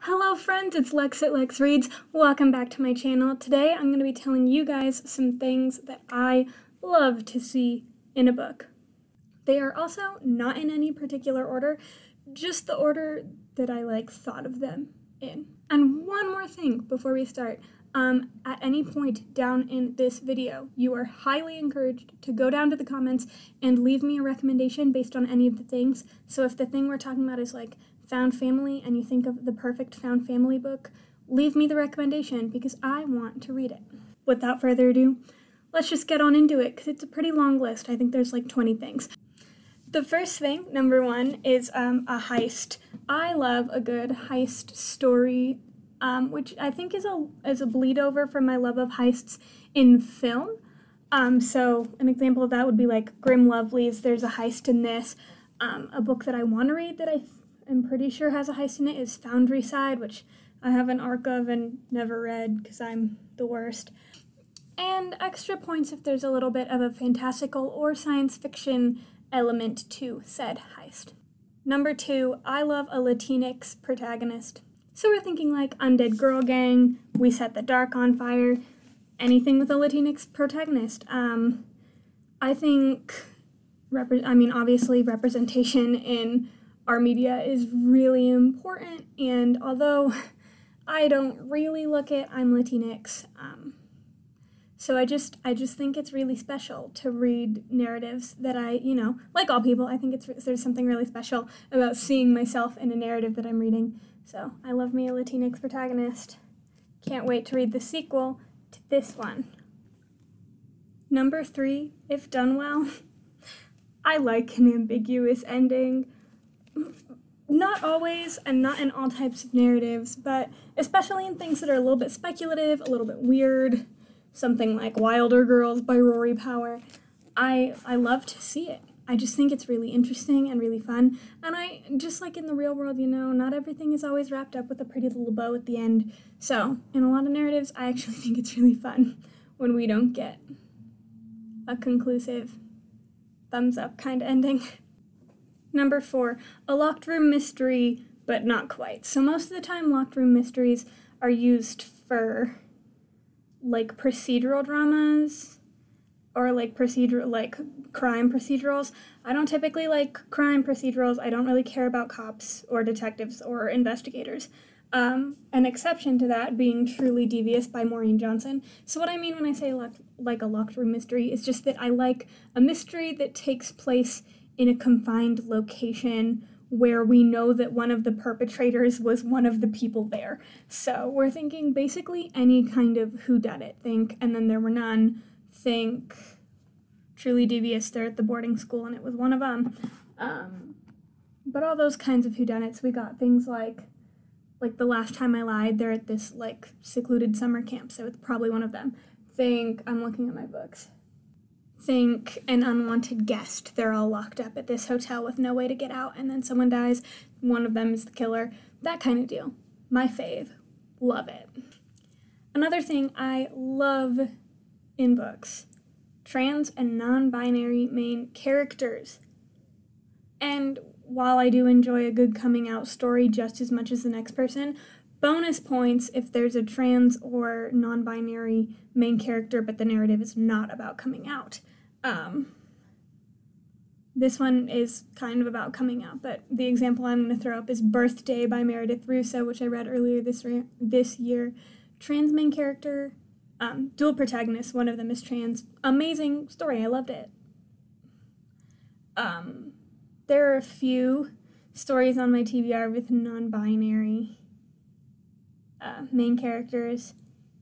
Hello friends, it's Lex at LexReads. Welcome back to my channel. Today I'm going to be telling you guys some things that I love to see in a book. They are also not in any particular order, just the order that I thought of them in. And one more thing before we start. At any point down in this video, you are highly encouraged to go down to the comments and leave me a recommendation based on any of the things. So if the thing we're talking about is found family and you think of the perfect found family book, leave me the recommendation because I want to read it. Without further ado, let's just get on into it because it's a pretty long list. I think there's 20 things. The first thing, number one, is a heist. I love a good heist story, which I think is a bleed over from my love of heists in film. So an example of that would be Grim Lovely's There's a Heist in This. A book that I want to read that I'm pretty sure has a heist in it is Foundryside, which I have an arc of and never read because I'm the worst. And extra points if there's a little bit of a fantastical or science fiction element to said heist. Number two, I love a Latinx protagonist. So we're thinking Undead Girl Gang, We Set the Dark on Fire, anything with a Latinx protagonist. I think, obviously representation in our media is really important, and although I don't really look it, I'm Latinx. So I just think it's really special to read narratives that like all people, I think there's something really special about seeing myself in a narrative that I'm reading. So I love me a Latinx protagonist. Can't wait to read the sequel to this one. Number three, if done well, I like an ambiguous ending. Not always, and not in all types of narratives, but especially in things that are a little bit speculative, a little bit weird, something like Wilder Girls by Rory Power. I love to see it. I just think it's really interesting and really fun, and I just in the real world, not everything is always wrapped up with a pretty little bow at the end, so in a lot of narratives, I actually think it's really fun when we don't get a conclusive thumbs up kind of ending. Number four, a locked room mystery, but not quite. So most of the time, locked room mysteries are used for procedural dramas or crime procedurals. I don't typically like crime procedurals. I don't really care about cops or detectives or investigators. An exception to that being Truly Devious by Maureen Johnson. So what I mean when I say a locked room mystery is just that I like a mystery that takes place in a confined location where we know that one of the perpetrators was one of the people there. So we're thinking basically any kind of whodunit. Think And Then There Were None. Think Truly Devious, they're at the boarding school and it was one of them. But all those kinds of whodunits, we got things like The Last Time I Lied, they're at this secluded summer camp, so it's probably one of them. Think, I'm looking at my books. Think An Unwanted Guest. They're all locked up at this hotel with no way to get out, and then someone dies. One of them is the killer. That kind of deal. My fave. Love it. Another thing I love in books, trans and non-binary main characters. And while I do enjoy a good coming out story just as much as the next person, bonus points if there's a trans or non-binary main character, but the narrative is not about coming out. This one is kind of about coming out, but the example I'm going to throw up is Birthday by Meredith Russo, which I read earlier this year. Trans main character, dual protagonist, one of them is trans. Amazing story, I loved it. There are a few stories on my TBR with non-binary main characters,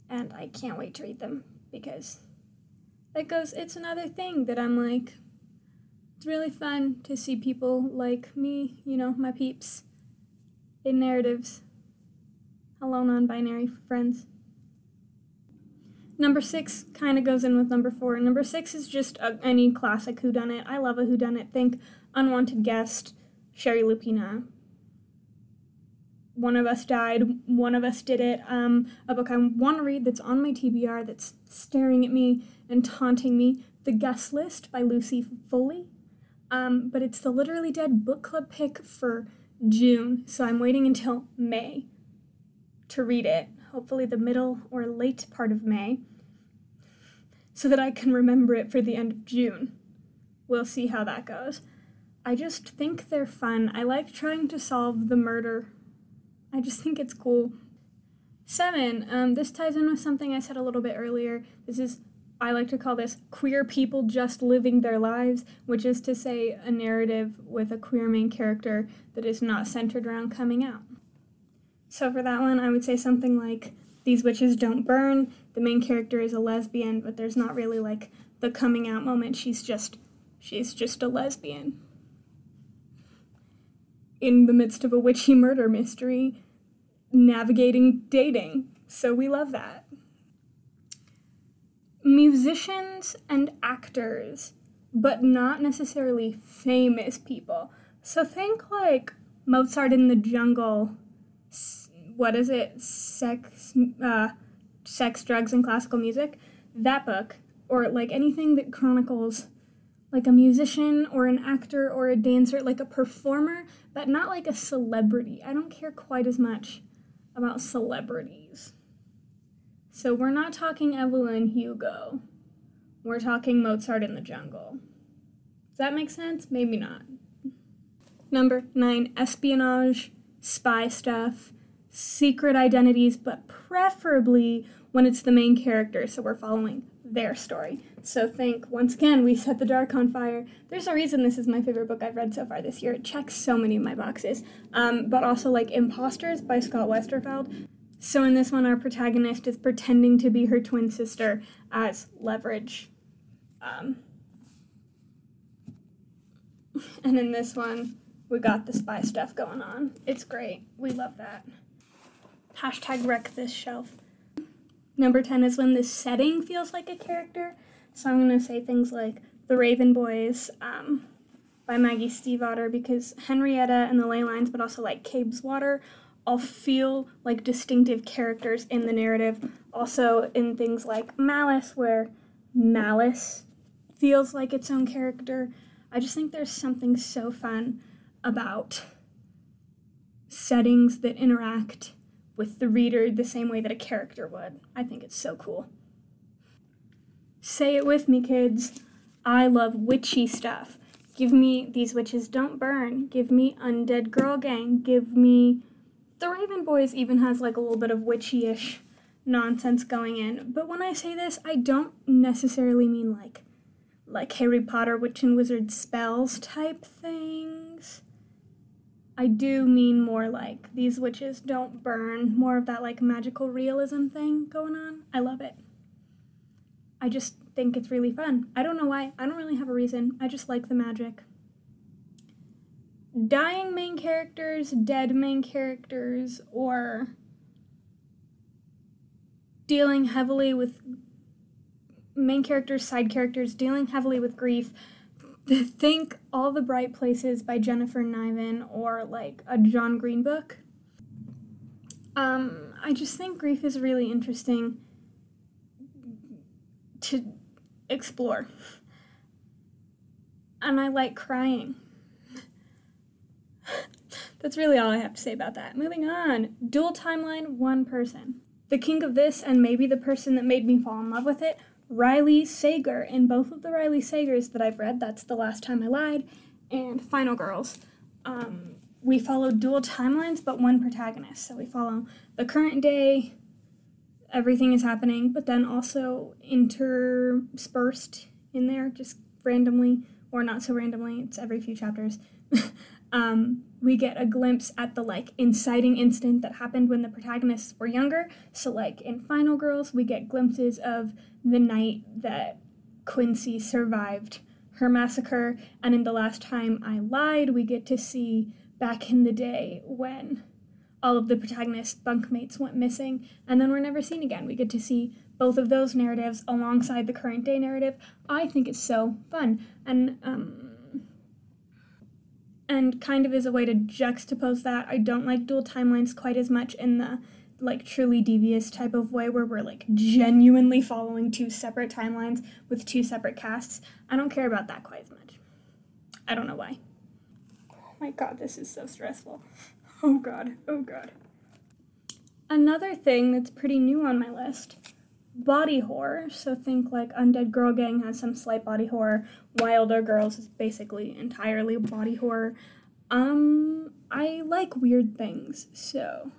and I can't wait to read them because it's another thing that I'm it's really fun to see people like me, my peeps, in narratives. Hello, non-binary friends. Number six kind of goes in with number four. Number six is just any classic whodunit. I love a whodunit. Think Unwanted Guest, Sherry Lupina. One of Us Died, One of Us Did It, a book I want to read that's on my TBR that's staring at me and taunting me, The Guest List by Lucy Foley, but it's the Literally Dead book club pick for June, so I'm waiting until May to read it, hopefully the middle or late part of May, so that I can remember it for the end of June. We'll see how that goes. I just think they're fun. I like trying to solve the murder. I just think it's cool. 7, this ties in with something I said a little bit earlier. I like to call this queer people just living their lives, which is to say a narrative with a queer main character that is not centered around coming out. So for that one, I would say something like, These Witches Don't Burn. The main character is a lesbian, but there's not really like the coming out moment. She's just a lesbian in the midst of a witchy murder mystery, navigating dating. So we love that. Musicians and actors, but not necessarily famous people. So think like Mozart in the Jungle, what is it? Sex, Drugs, and Classical Music. That book, or like anything that chronicles like a musician or an actor or a dancer, like a performer, but not like a celebrity. I don't care quite as much about celebrities. So we're not talking Evelyn Hugo. We're talking Mozart in the Jungle. Does that make sense? Maybe not. Number 9, espionage, spy stuff, secret identities, but preferably when it's the main character, so we're following their story. So think, once again, We Set the Dark on Fire. There's a reason this is my favorite book I've read so far this year. It checks so many of my boxes. But also like Imposters by Scott Westerfeld. So in this one, our protagonist is pretending to be her twin sister as leverage. And in this one, we got the spy stuff going on. It's great. We love that. Hashtag wreck this shelf. Number 10 is when the setting feels like a character. So I'm going to say things like The Raven Boys by Maggie Stiefvater, because Henrietta and the Ley Lines, but also like Cabeswater, all feel like distinctive characters in the narrative. Also in things like Malice, where Malice feels like its own character. I just think there's something so fun about settings that interact with the reader the same way that a character would. I think it's so cool. Say it with me, kids. I love witchy stuff. Give me These Witches Don't Burn. Give me Undead Girl Gang. Give me... The Raven Boys even has like a little bit of witchy-ish nonsense going in. But when I say this, I don't necessarily mean like Harry Potter witch and wizard spells type things. I do mean more like These Witches Don't Burn, more of that like magical realism thing going on. I love it. I just think it's really fun. I don't know why. I don't really have a reason. I just like the magic. Dying main characters, dead main characters, or dealing heavily with main characters, side characters, dealing heavily with grief. Think All the Bright Places by Jennifer Niven, or like a John Green book. I just think grief is really interesting to explore. And I like crying. That's really all I have to say about that. Moving on. Dual timeline, one person. The king of this, and maybe the person that made me fall in love with it, Riley Sager. In both of the Riley Sagers that I've read, That's the Last Time I Lied, and Final Girls, we follow dual timelines, but one protagonist. So we follow the current day, everything is happening, but then also interspersed in there, just randomly, or not so randomly, it's every few chapters. We get a glimpse at the like inciting incident that happened when the protagonists were younger. So like in Final Girls, we get glimpses of the night that Quincy survived her massacre, and in The Last Time I Lied, we get to see back in the day when all of the protagonists' bunkmates went missing, and then were never seen again. We get to see both of those narratives alongside the current day narrative. I think it's so fun, and kind of as a way to juxtapose that, I don't like dual timelines quite as much in the like truly devious type of way where we're like genuinely following two separate timelines with two separate casts. I don't care about that quite as much. I don't know why. Oh my god, this is so stressful. Oh god, oh god. Another thing that's pretty new on my list, body horror. So think like Undead Girl Gang has some slight body horror. Wilder Girls is basically entirely body horror. I like weird things, so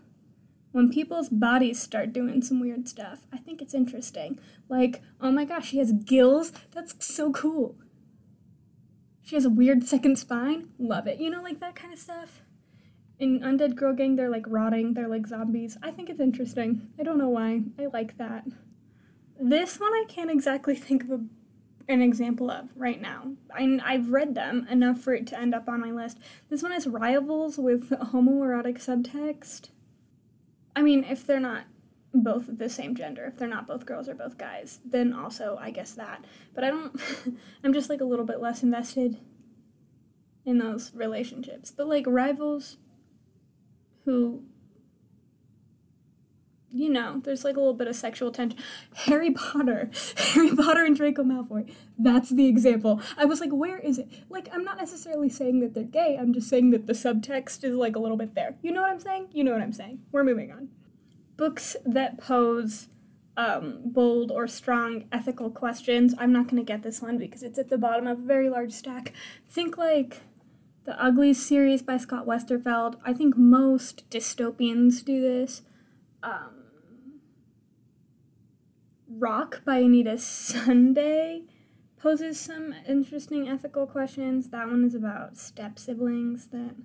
when people's bodies start doing some weird stuff, I think it's interesting. Like, oh my gosh, she has gills? That's so cool. She has a weird second spine? Love it. You know, like that kind of stuff. In Undead Girl Gang, they're like rotting, they're like zombies. I think it's interesting. I don't know why. I like that. This one I can't exactly think of an example of right now. I've read them enough for it to end up on my list. This one is rivals with homoerotic subtext. I mean, if they're not both the same gender, if they're not both girls or both guys, then also I guess that. But I don't, I'm just like a little bit less invested in those relationships. But like rivals who, you know, there's like a little bit of sexual tension. Harry Potter and Draco Malfoy. That's the example. I was like, where is it? Like, I'm not necessarily saying that they're gay. I'm just saying that the subtext is like a little bit there. You know what I'm saying? You know what I'm saying. We're moving on. Books that pose bold or strong ethical questions. I'm not going to get this one because it's at the bottom of a very large stack. Think like the Uglies series by Scott Westerfeld. I think most dystopians do this. Rock by Anita Sunday poses some interesting ethical questions. That one is about step-siblings that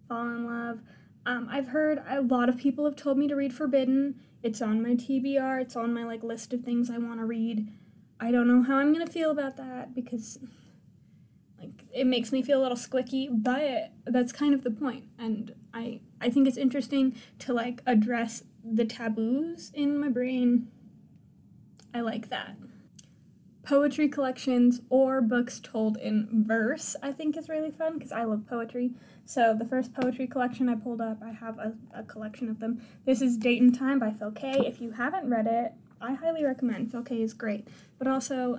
fall in love. I've heard a lot of people have told me to read Forbidden. It's on my TBR. It's on my like list of things I want to read. I don't know how I'm going to feel about that because like it makes me feel a little squicky, but that's kind of the point. And I think it's interesting to like address the taboos in my brain. I like that. Poetry collections or books told in verse, I think is really fun because I love poetry. So the first poetry collection I pulled up, I have a collection of them. This is Date and Time by Phil Kay. If you haven't read it, I highly recommend. Phil Kay is great. But also,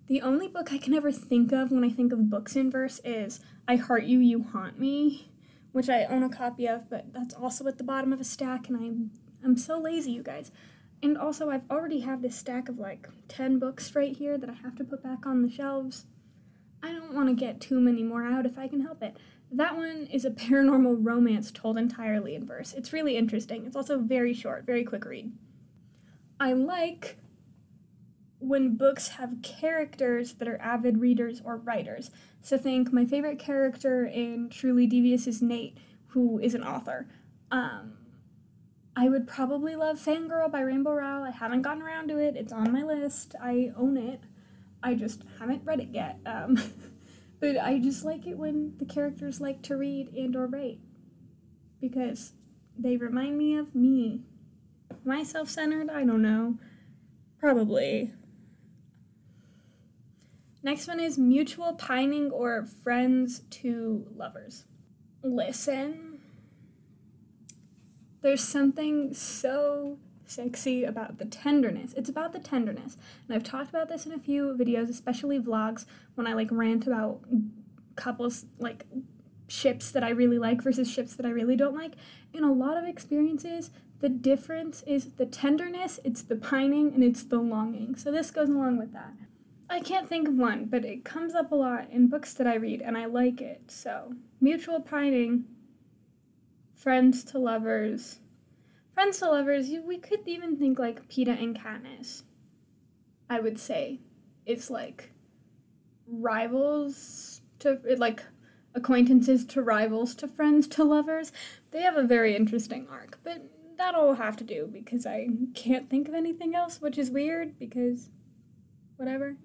the only book I can ever think of when I think of books in verse is I Heart You, You Haunt Me, which I own a copy of, but that's also at the bottom of a stack, and I'm so lazy, you guys. And also, I've already have this stack of like 10 books right here that I have to put back on the shelves. I don't want to get too many more out if I can help it. That one is a paranormal romance told entirely in verse. It's really interesting. It's also very short, very quick read. I like when books have characters that are avid readers or writers. So think my favorite character in Truly Devious is Nate, who is an author. I would probably love Fangirl by Rainbow Rowell. I haven't gotten around to it. It's on my list. I own it. I just haven't read it yet. But I just like it when the characters like to read and or write because they remind me of me. Am I self-centered? I don't know. Probably. Next one is mutual pining or friends to lovers. Listen. There's something so sexy about the tenderness. It's about the tenderness. And I've talked about this in a few videos, especially vlogs, when I like rant about couples, like ships that I really like versus ships that I really don't like. In a lot of experiences, the difference is the tenderness, it's the pining, and it's the longing. So this goes along with that. I can't think of one, but it comes up a lot in books that I read, and I like it. So mutual pining. Friends to lovers. Friends to lovers, we could even think like Peeta and Katniss, I would say. It's like rivals to, like acquaintances to rivals to friends to lovers. They have a very interesting arc, but that'll have to do because I can't think of anything else, which is weird because whatever.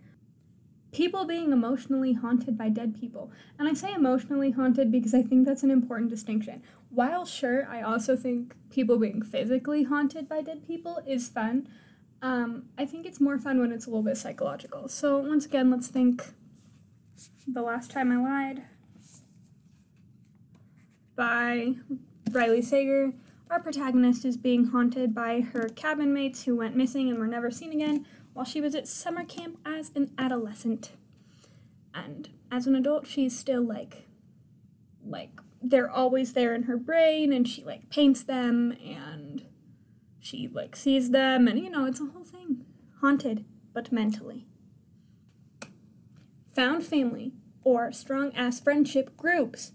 People being emotionally haunted by dead people. And I say emotionally haunted because I think that's an important distinction. While sure, I also think people being physically haunted by dead people is fun. I think it's more fun when it's a little bit psychological. So once again, let's think The Last Time I Lied by Riley Sager. Our protagonist is being haunted by her cabin mates who went missing and were never seen again while she was at summer camp as an adolescent. And as an adult, she's still like they're always there in her brain, and she like paints them, and she, like, sees them, and, you know, it's a whole thing. Haunted, but mentally. Found family, or strong-ass friendship groups.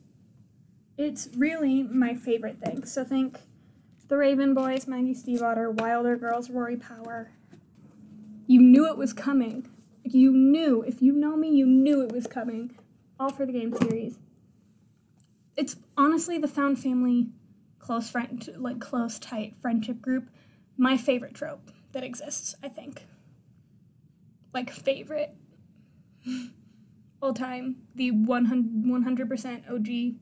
It's really my favorite thing. So think the Raven Boys, Maggie Stiefvater, Wilder Girls, Rory Power. You knew it was coming. You knew, if you know me, you knew it was coming. All for the game series. It's honestly the found family, close tight friendship group, my favorite trope that exists, I think. Like, favorite. All time. The 100% OG.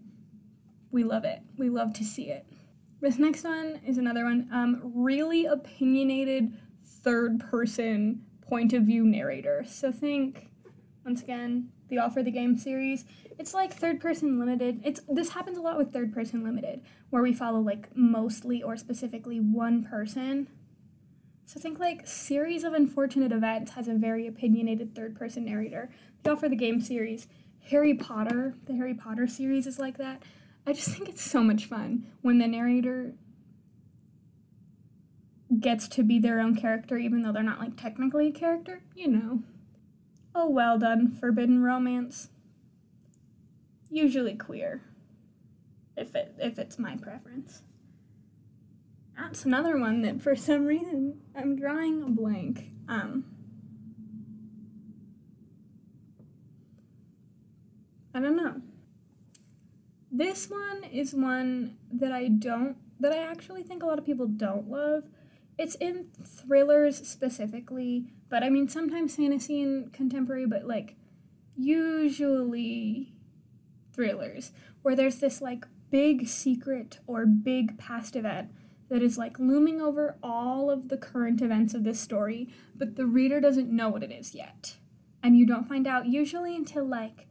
We love it. We love to see it. This next one is another one. Really opinionated third-person point of view narrator. So think, once again, the All for the Game series. It's like third-person limited. This happens a lot with third-person limited, where we follow, like, mostly or specifically one person. So think, like, Series of Unfortunate Events has a very opinionated third-person narrator. The All for the Game series. Harry Potter, the Harry Potter series is like that. I just think it's so much fun when the narrator gets to be their own character, even though they're not, like, technically a character, you know. Oh, well done, forbidden romance. Usually queer, if it's my preference. That's another one that for some reason I'm drawing a blank. I don't know. This one is one that I actually think a lot of people don't love. It's in thrillers specifically, but I mean sometimes fantasy and contemporary, but like usually thrillers, where there's this like big secret or big past event that is like looming over all of the current events of this story, but the reader doesn't know what it is yet. And you don't find out usually until like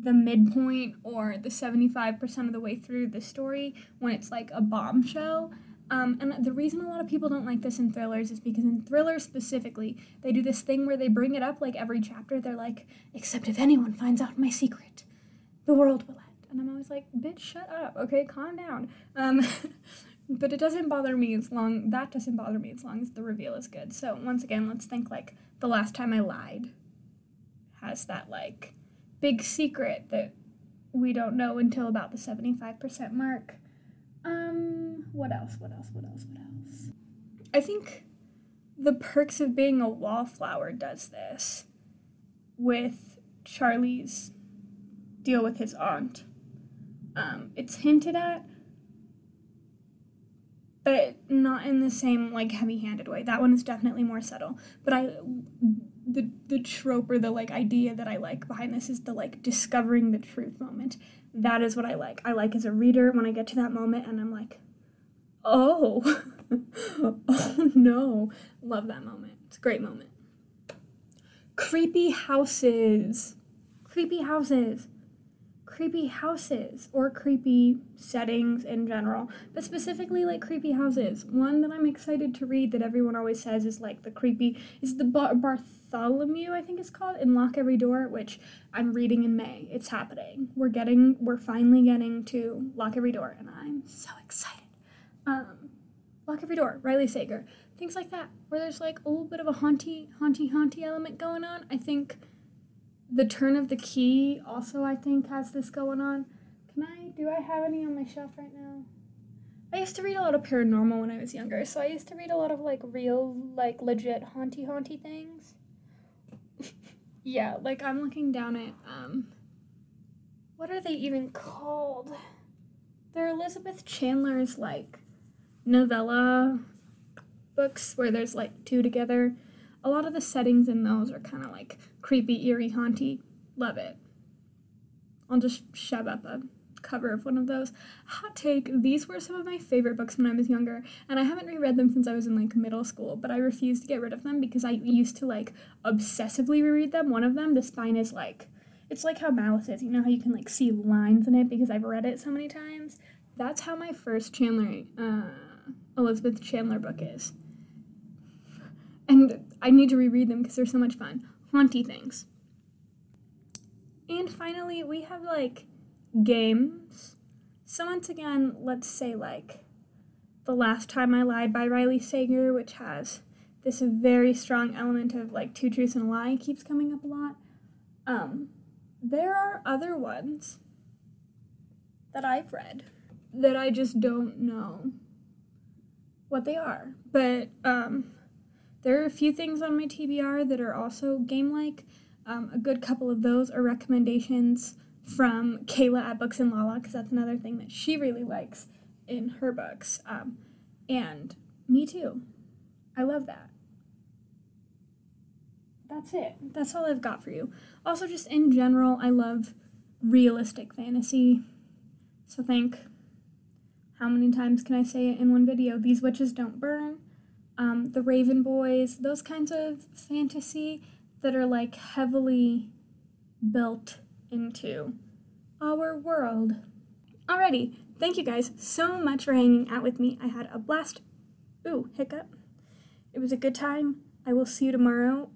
the midpoint or the 75% of the way through the story, when it's like a bombshell. And the reason a lot of people don't like this in thrillers is because in thrillers specifically, they do this thing where they bring it up like every chapter. They're like, except if anyone finds out my secret, the world will end. And I'm always like, bitch, shut up, okay, calm down. But it doesn't bother me as long as the reveal is good. So once again, let's think like The Last Time I Lied has that like big secret that we don't know until about the 75% mark. What else? I think The Perks of Being a Wallflower does this with Charlie's deal with his aunt. It's hinted at, but not in the same, like, heavy-handed way. That one is definitely more subtle. But the trope or the, like, idea that I like behind this is the, like, discovering the truth moment. That is what I like. I like as a reader when I get to that moment and I'm like, oh, oh no. Love that moment. It's a great moment. Creepy houses or creepy settings in general, but specifically like creepy houses. One that I'm excited to read that everyone always says is like the Bartholomew, I think it's called, in Lock Every Door, which I'm reading in May. It's happening. We're finally getting to Lock Every Door, and I'm so excited. Lock Every Door, Riley Sager, things like that, where there's like a little bit of a haunty element going on. I think The Turn of the Key also, I think, has this going on. Do I have any on my shelf right now? I used to read a lot of paranormal when I was younger, so I used to read a lot of, like, real, like, legit haunty things. Yeah, like, I'm looking down at, what are they even called? They're Elizabeth Chandler's, like, novella books where there's, like, two together. A lot of the settings in those are kind of like creepy, eerie, haunty. Love it. I'll just shove up a cover of one of those. Hot take, these were some of my favorite books when I was younger, and I haven't reread them since I was in like middle school, but I refuse to get rid of them because I used to like obsessively reread them. One of them, The Spine, is like, it's like how Malice is. You know how you can like see lines in it because I've read it so many times? That's how my first Elizabeth Chandler book is. And I need to reread them because they're so much fun. Haunty things. And finally, we have, like, games. So once again, let's say, like, The Last Time I Lied by Riley Sager, which has this very strong element of like two truths and a lie, keeps coming up a lot. There are other ones that I've read that I just don't know what they are. But there are a few things on my TBR that are also game-like. A good couple of those are recommendations from Kayla at Books and Lala, because that's another thing that she really likes in her books. And me too. I love that. That's it. That's all I've got for you. Also, just in general, I love realistic fantasy. So think, how many times can I say it in one video? These Witches Don't Burn, The Raven Boys, those kinds of fantasy that are like heavily built into our world. Alrighty, thank you guys so much for hanging out with me. I had a blast. Ooh, hiccup. It was a good time. I will see you tomorrow.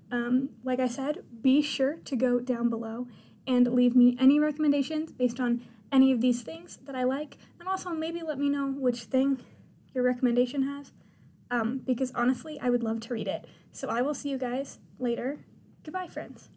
Like I said, be sure to go down below and leave me any recommendations based on any of these things that I like, and also maybe let me know which thing your recommendation has, because honestly, I would love to read it. So I will see you guys later. Goodbye, friends.